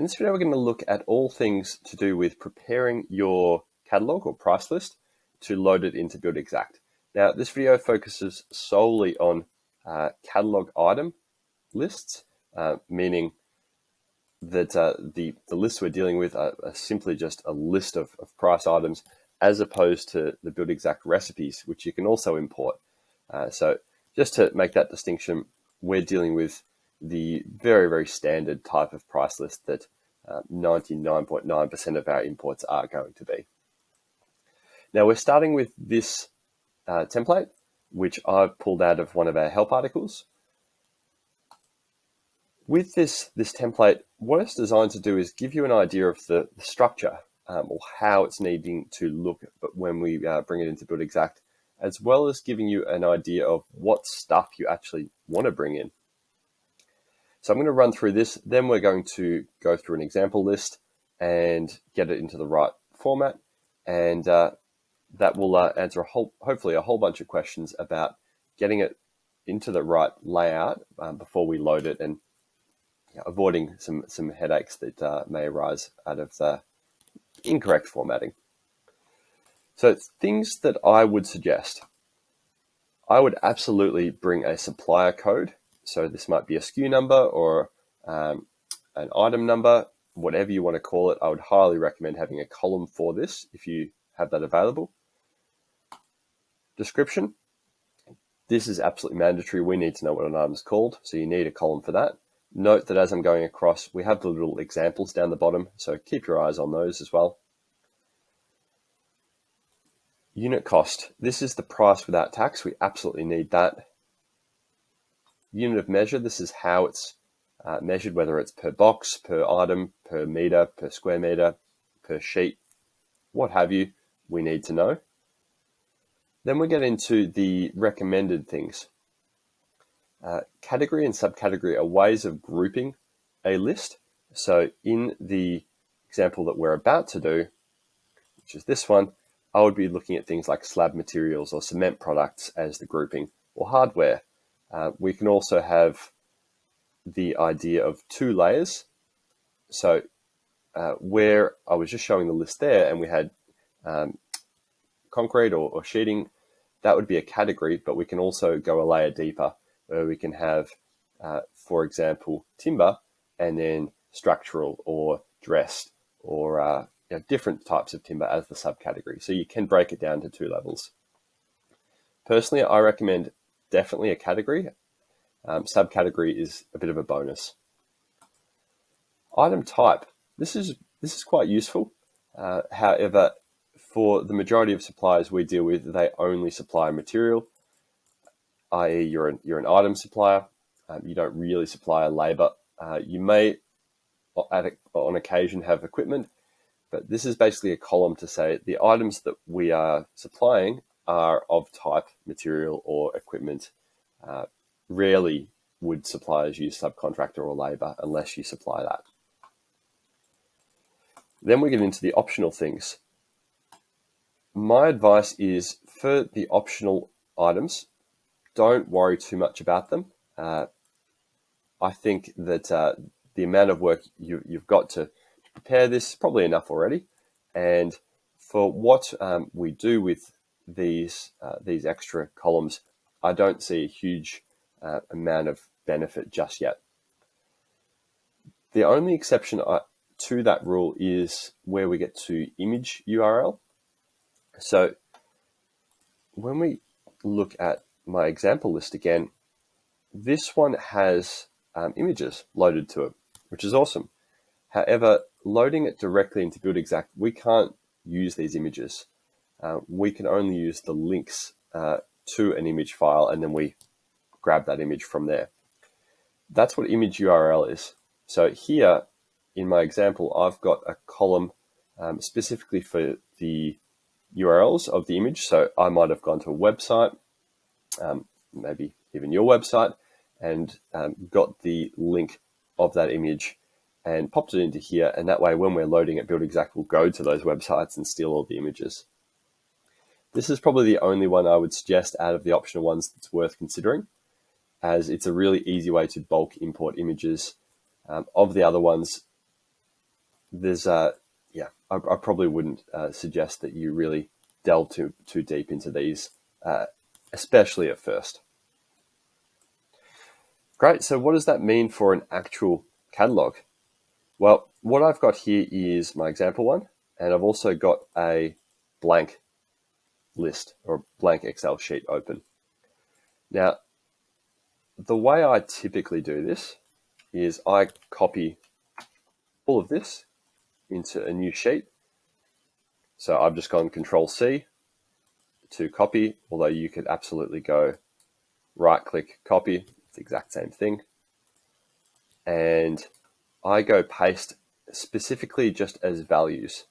this video, we're going to look at all things to do with preparing your catalog or price list to load it into Buildxact. Now, this video focuses solely on catalog item lists, meaning that the lists we're dealing with are simply just a list of price items, as opposed to the Buildxact recipes, which you can also import. So just to make that distinction, we're dealing with the very, very standard type of price list that 99.9% of our imports are going to be. Now we're starting with this template, which I've pulled out of one of our help articles. With this template, what it's designed to do is give you an idea of the structure or how it's needing to look when we bring it into Buildxact, as well as giving you an idea of what stuff you actually want to bring in. So I'm going to run through this, then we're going to go through an example list and get it into the right format, and that will answer hopefully a whole bunch of questions about getting it into the right layout before we load it, and avoiding some headaches that may arise out of the incorrect formatting. So things that I would suggest, I would absolutely bring a supplier code. So this might be a SKU number or an item number, whatever you want to call it. I would highly recommend having a column for this if you have that available. Description. This is absolutely mandatory. We need to know what an item is called, so you need a column for that. Note that as I'm going across, we have the little examples down the bottom, so keep your eyes on those as well. Unit cost. This is the price without tax. We absolutely need that. Unit of measure. This is how it's measured, whether it's per box, per item, per meter, per square meter, per sheet, what have you, we need to know. Then we get into the recommended things. Category and subcategory are ways of grouping a list. So in the example that we're about to do, which is this one, I would be looking at things like slab materials or cement products as the grouping, or hardware. We can also have the idea of 2 layers. So where I was just showing the list there and we had concrete or sheeting, that would be a category, but we can also go a layer deeper where we can have, for example, timber and then structural or dressed or different types of timber as the subcategory. So you can break it down to 2 levels. Personally, I recommend definitely a category. Subcategory is a bit of a bonus. Item type. This is quite useful. However, for the majority of suppliers we deal with, they only supply material, i.e. you're an item supplier. You don't really supply labor. You may, on occasion, have equipment, but this is basically a column to say the items that we are supplying are of type, material, or equipment. Rarely would suppliers use subcontractor or labor unless you supply that. Then we get into the optional things. My advice is for the optional items, don't worry too much about them. I think that the amount of work you've got to prepare this is probably enough already. And for what we do with these extra columns, I don't see a huge amount of benefit just yet. The only exception to that rule is where we get to image URL. So when we look at my example list again, this one has images loaded to it, which is awesome. However, loading it directly into Buildxact, we can't use these images. We can only use the links to an image file, and then we grab that image from there. That's what image URL is. So here in my example, I've got a column specifically for the URLs of the image. So I might have gone to a website, maybe even your website, and got the link of that image and popped it into here. And that way, when we're loading at Buildxact, we'll go to those websites and steal all the images. This is probably the only one I would suggest out of the optional ones that's worth considering, as it's a really easy way to bulk import images. Of the other ones, there's yeah, I probably wouldn't suggest that you really delve too deep into these, especially at first. Great. So what does that mean for an actual catalog? Well, what I've got here is my example one, and I've also got a blank list or blank Excel sheet open. Now, the way I typically do this is I copy all of this into a new sheet. So I've just gone Control C to copy, although you could absolutely go right click, copy, it's the exact same thing. And I go paste specifically just as values.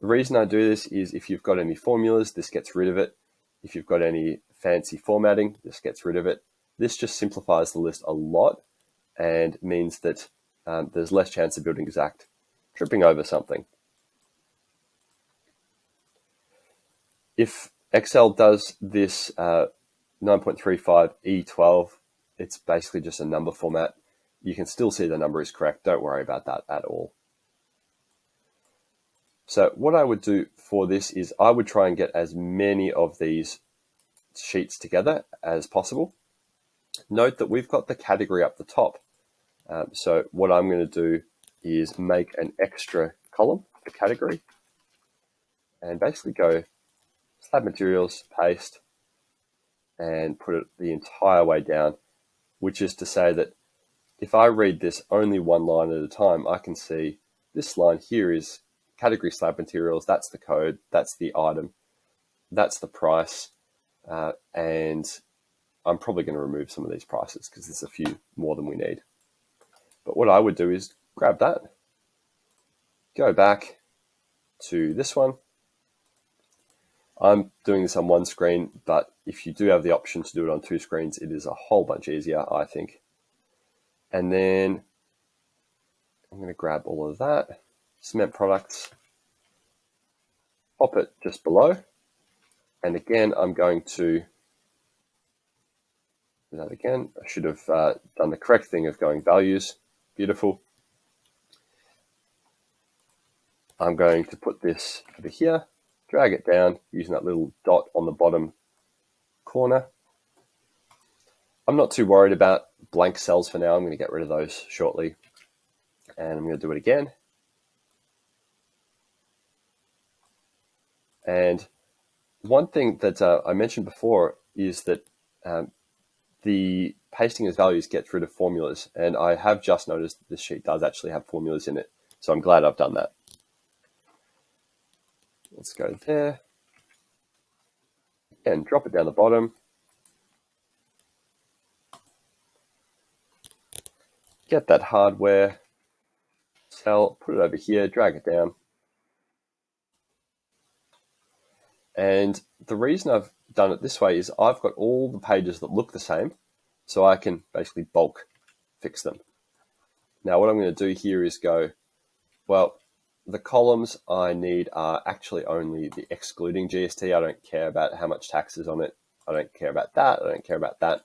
The reason I do this is if you've got any formulas, this gets rid of it. If you've got any fancy formatting, this gets rid of it. This just simplifies the list a lot and means that there's less chance of Buildxact tripping over something. If Excel does this 9.35 E12, it's basically just a number format. You can still see the number is correct. Don't worry about that at all. So what I would do for this is I would try and get as many of these sheets together as possible. Note that we've got the category up the top. So what I'm going to do is make an extra column for category and basically go slab materials, paste, and put it the entire way down, which is to say that if I read this only one line at a time, I can see this line here is category slab materials, that's the code, that's the item, that's the price, and I'm probably going to remove some of these prices because there's a few more than we need. But what I would do is grab that, go back to this one. I'm doing this on one screen, but if you do have the option to do it on two screens, it is a whole bunch easier, I think. And then I'm going to grab all of that, cement products, pop it just below. And again, I'm going to do that again. I should have done the correct thing of going values. Beautiful. I'm going to put this over here, drag it down using that little dot on the bottom corner. I'm not too worried about blank cells for now. I'm going to get rid of those shortly. And I'm going to do it again. And one thing that I mentioned before is that the pasting as values gets rid of formulas. And I have just noticed that this sheet does actually have formulas in it. So I'm glad I've done that. Let's go there. And drop it down the bottom. Get that hardware cell, put it over here, drag it down. And the reason I've done it this way is I've got all the pages that look the same, so I can basically bulk fix them. Now what I'm going to do here is go, well, the columns I need are actually only the excluding GST. I don't care about how much tax is on it. I don't care about that. I don't care about that.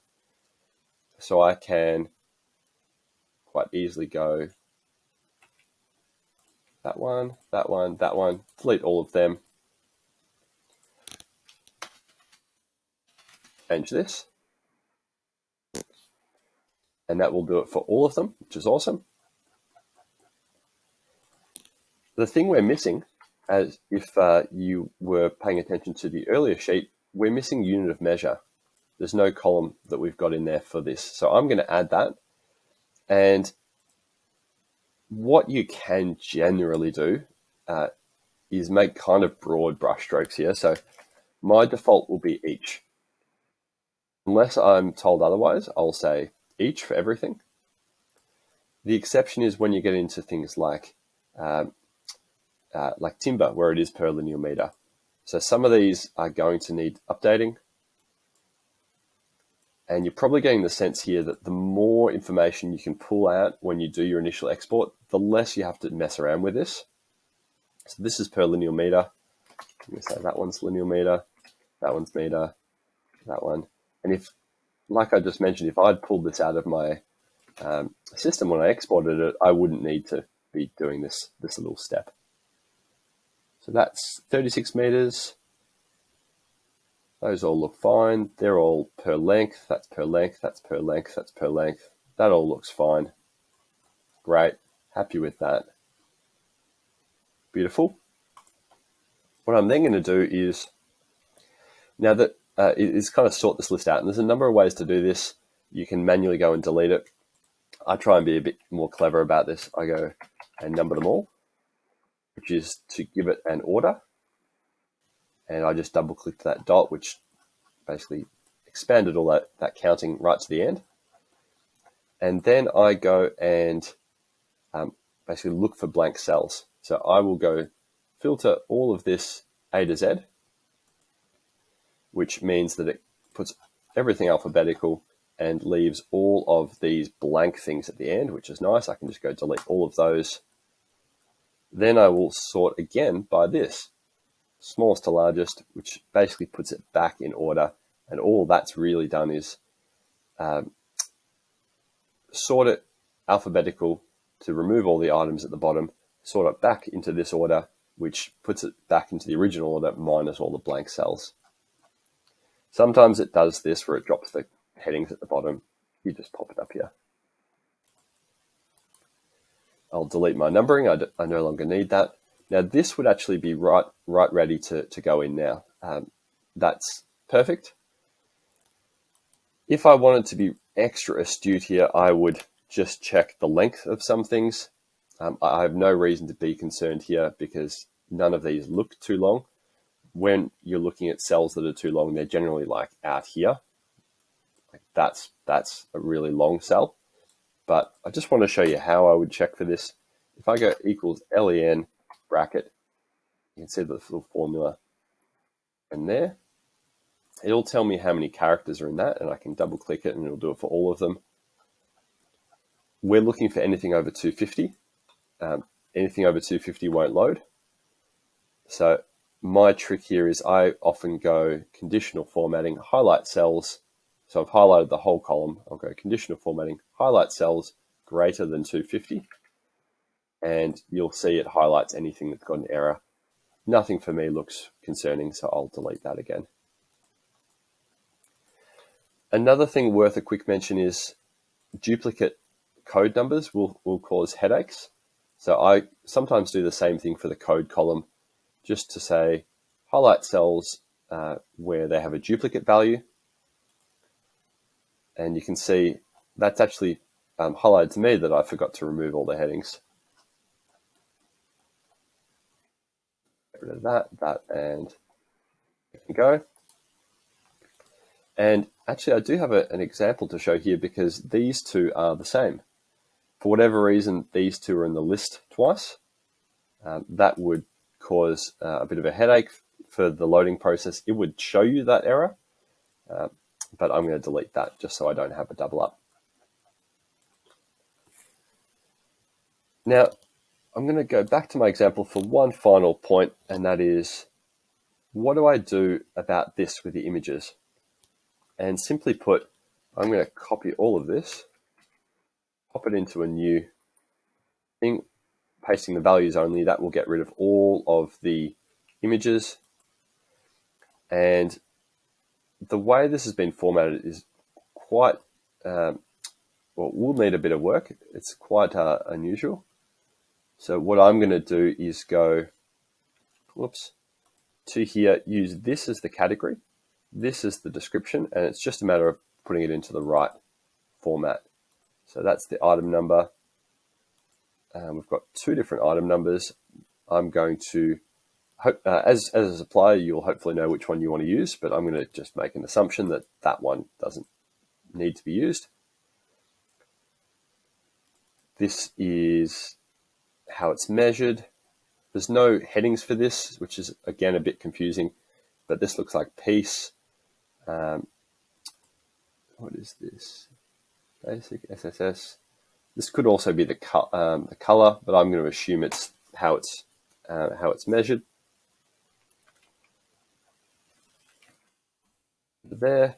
So I can quite easily go that one, that one, that one, delete all of them. Change this. And that will do it for all of them, which is awesome. The thing we're missing, as if you were paying attention to the earlier sheet, we're missing unit of measure. There's no column that we've got in there for this. So I'm going to add that. And what you can generally do is make kind of broad brush strokes here. So my default will be each. Unless I'm told otherwise, I'll say each for everything. The exception is when you get into things like timber, where it is per linear meter. So some of these are going to need updating. And you're probably getting the sense here that the more information you can pull out when you do your initial export, the less you have to mess around with this. So this is per linear meter. I'm going to say that one's linear meter, that one's meter, that one. And if, like I just mentioned, if I'd pulled this out of my system when I exported it, I wouldn't need to be doing this little step. So that's 36 meters. Those all look fine. They're all per length. That's per length. That's per length. That's per length. That all looks fine. Great. Happy with that. Beautiful. What I'm then going to do is, now that is kind of sort this list out, and there's a number of ways to do this. You can manually go and delete it. I try and be a bit more clever about this. I go and number them all, which is to give it an order. And I just double click that dot, which basically expanded all that counting right to the end. And then I go and basically look for blank cells. So I will go filter all of this A to Z, which means that it puts everything alphabetical and leaves all of these blank things at the end, which is nice. I can just go delete all of those. Then I will sort again by this, smallest to largest, which basically puts it back in order. And all that's really done is sort it alphabetical to remove all the items at the bottom, sort it back into this order, which puts it back into the original order minus all the blank cells. Sometimes it does this where it drops the headings at the bottom. You just pop it up here. I'll delete my numbering. I no longer need that. Now this would actually be right ready to go in now. That's perfect. If I wanted to be extra astute here, I would just check the length of some things. I have no reason to be concerned here because none of these look too long. When you're looking at cells that are too long, they're generally like out here. Like that's a really long cell. But I just want to show you how I would check for this. If I go equals len bracket, you can see the little formula in there. It'll tell me how many characters are in that, and I can double click it and it'll do it for all of them. We're looking for anything over 250. Anything over 250 won't load. So my trick here is I often go conditional formatting, highlight cells. So I've highlighted the whole column. I'll go conditional formatting, highlight cells greater than 250. And you'll see it highlights anything that's got an error. Nothing for me looks concerning, so I'll delete that again. Another thing worth a quick mention is duplicate code numbers will cause headaches. So I sometimes do the same thing for the code column, just to say highlight cells where they have a duplicate value. And you can see that's actually highlighted to me that I forgot to remove all the headings. Get rid of that, and there we go. And actually, I do have an example to show here because these two are the same. For whatever reason, these two are in the list twice. That would cause a bit of a headache for the loading process. It would show you that error, but I'm going to delete that just so I don't have a double up. Now, I'm going to go back to my example for one final point, and that is, what do I do about this with the images? And simply put, I'm going to copy all of this, pop it into a new thing, pasting the values only. That will get rid of all of the images. And the way this has been formatted is quite, well, will need a bit of work. It's quite unusual. So what I'm going to do is go, to here, use this as the category. This is the description, and it's just a matter of putting it into the right format. So that's the item number. We've got two different item numbers. I'm going to, as a supplier, you'll hopefully know which one you want to use, but I'm going to just make an assumption that that one doesn't need to be used. This is how it's measured. There's no headings for this, which is, again, a bit confusing, but this looks like piece. What is this? Basic SSS. This could also be the color, but I'm going to assume it's how it's measured. There,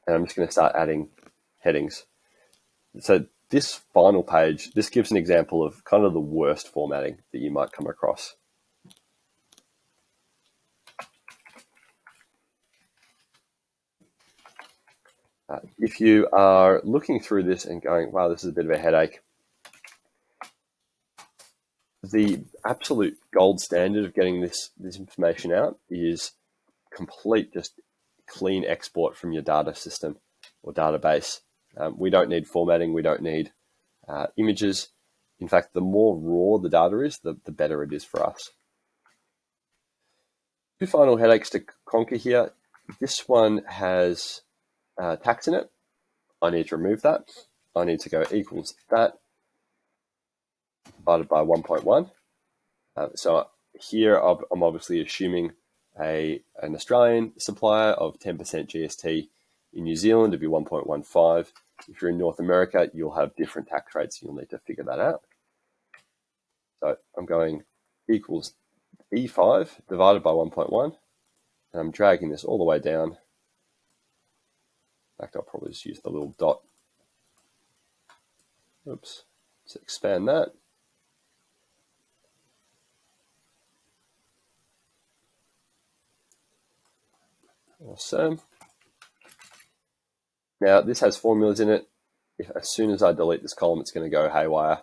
and I'm just going to start adding headings. So this final page, this gives an example of kind of the worst formatting that you might come across. If you are looking through this and going, wow, this is a bit of a headache, the absolute gold standard of getting this information out is complete, just clean export from your data system or database. We don't need formatting. We don't need images. In fact, the more raw the data is, the better it is for us. Two final headaches to conquer here. This one has tax in it. I need to remove that. I need to go equals that divided by 1.1. So here I'm obviously assuming an Australian supplier of 10% GST. In New Zealand, it'd be 1.15. If you're in North America, you'll have different tax rates. You'll need to figure that out. So I'm going equals E5 divided by 1.1, and I'm dragging this all the way down. In fact, I'll probably just use the little dot. Oops. Let's expand that. Awesome. Now, this has formulas in it. As soon as I delete this column, it's going to go haywire.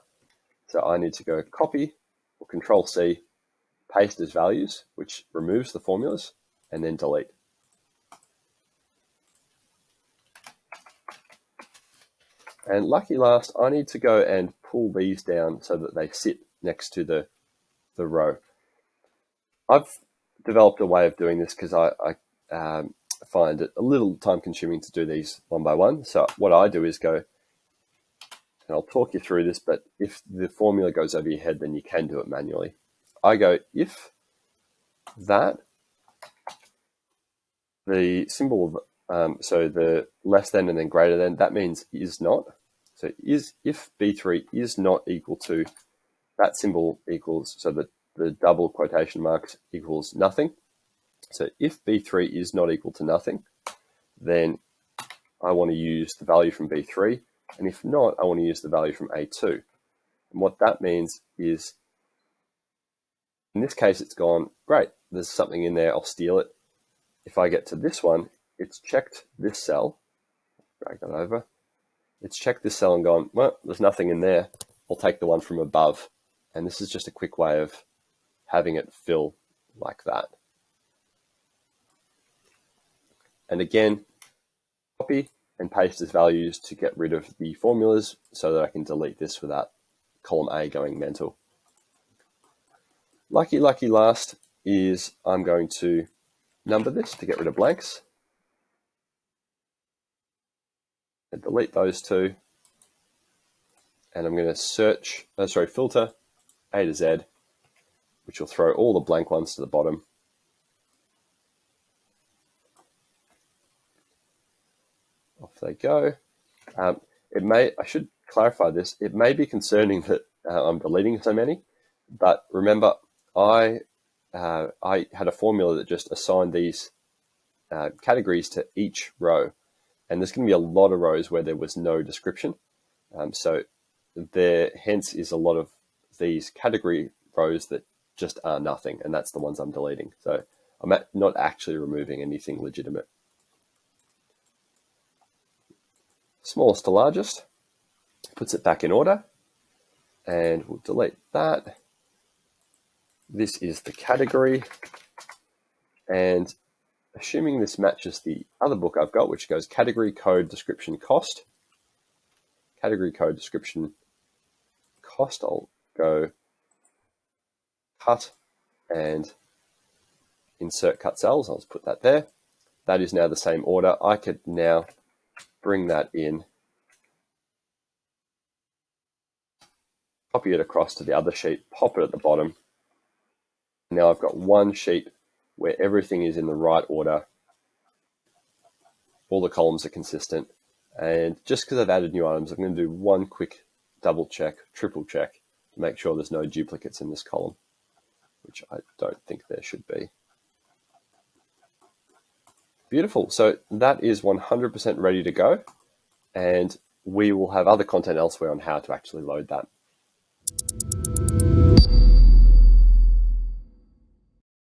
So I need to go copy or Control C, paste as values, which removes the formulas, and then delete. And lucky last, I need to go and pull these down so that they sit next to the row. I've developed a way of doing this because I find it a little time consuming to do these one by one. So what I do is go, and I'll talk you through this, but if the formula goes over your head, then you can do it manually. I go if that, the symbol of, so the less than and then greater than, that means is not. So if B3 is not equal to, that symbol equals, so that the double quotation marks equals nothing. So if B3 is not equal to nothing, then I want to use the value from B3. And if not, I want to use the value from A2. And what that means is, in this case, it's gone, great, there's something in there, I'll steal it. If I get to this one, it's checked this cell, drag that over. It's checked this cell and gone, well, there's nothing in there. I'll take the one from above. And this is just a quick way of having it fill like that. And again, copy and paste as values to get rid of the formulas so that I can delete this without column A going mental. Lucky last is I'm going to number this to get rid of blanks. And delete those two. And I'm going to filter A to Z, which will throw all the blank ones to the bottom. Off they go. I should clarify this. It may be concerning that I'm deleting so many, but remember, I had a formula that just assigned these categories to each row, and there's going to be a lot of rows where there was no description. So there, hence, is a lot of these category rows that just are nothing, and that's the ones I'm deleting. So I'm not actually removing anything legitimate. Smallest to largest, puts it back in order, and we'll delete that. This is the category, and assuming this matches the other book I've got, which goes category, code, description, cost. Category, code, description, cost, I'll go cut and insert cut cells. I'll just put that there. That is now the same order. I could now bring that in, copy it across to the other sheet, pop it at the bottom. Now I've got one sheet where everything is in the right order. All the columns are consistent. And just because I've added new items, I'm going to do one quick double check, triple check to make sure there's no duplicates in this column, which I don't think there should be. Beautiful. So that is 100% ready to go. And we will have other content elsewhere on how to actually load that.